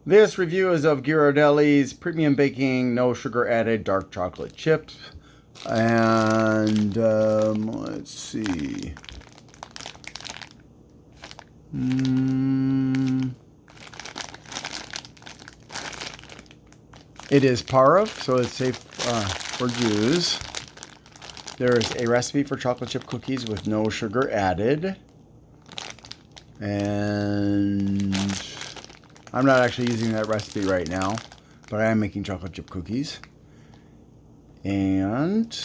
This review is of Ghirardelli's premium baking, no sugar added dark chocolate chips. And let's see. It is Parv, so it's safe for Jews. There is a recipe for chocolate chip cookies with no sugar added. And I'm not actually using that recipe right now, but I am making chocolate chip cookies. And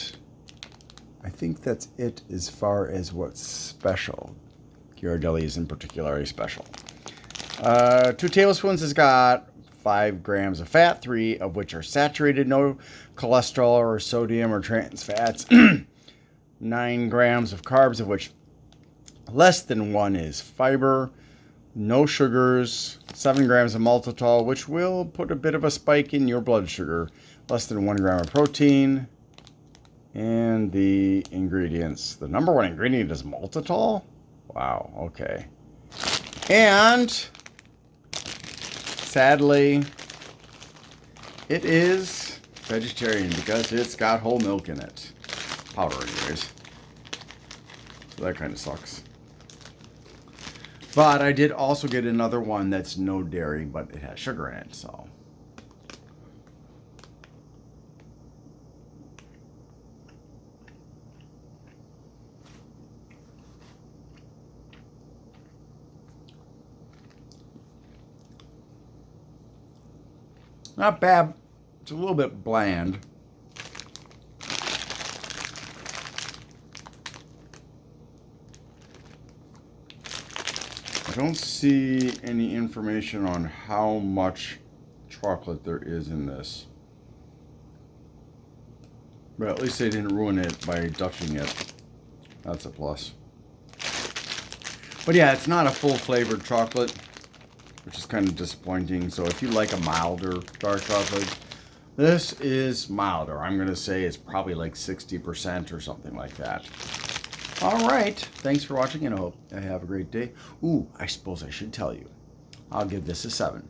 I think that's it as far as what's special. Ghirardelli isn't particularly special. 2 tablespoons has got 5 grams of fat, 3 of which are saturated, no cholesterol or sodium or trans fats. 9 grams of carbs, of which less than 1 is fiber. No sugars. 7 grams of maltitol, which will put a bit of a spike in your blood sugar. Less than 1 gram of protein. And the ingredients. The number 1 ingredient is maltitol? Wow, okay. And sadly, it is vegetarian because it's got whole milk in it. Powder anyways. So that kind of sucks. But I did also get another one that's no dairy, but it has sugar in it, so. Not bad. It's a little bit bland. I don't see any information on how much chocolate there is in this. But at least they didn't ruin it by ducking it. That's a plus. But yeah, it's not a full flavored chocolate, which is kind of disappointing. So if you like a milder dark chocolate, this is milder. I'm going to say it's probably like 60% or something like that. All right. Thanks for watching, and I hope you have a great day. Ooh, I suppose I should tell you. I'll give this a 7.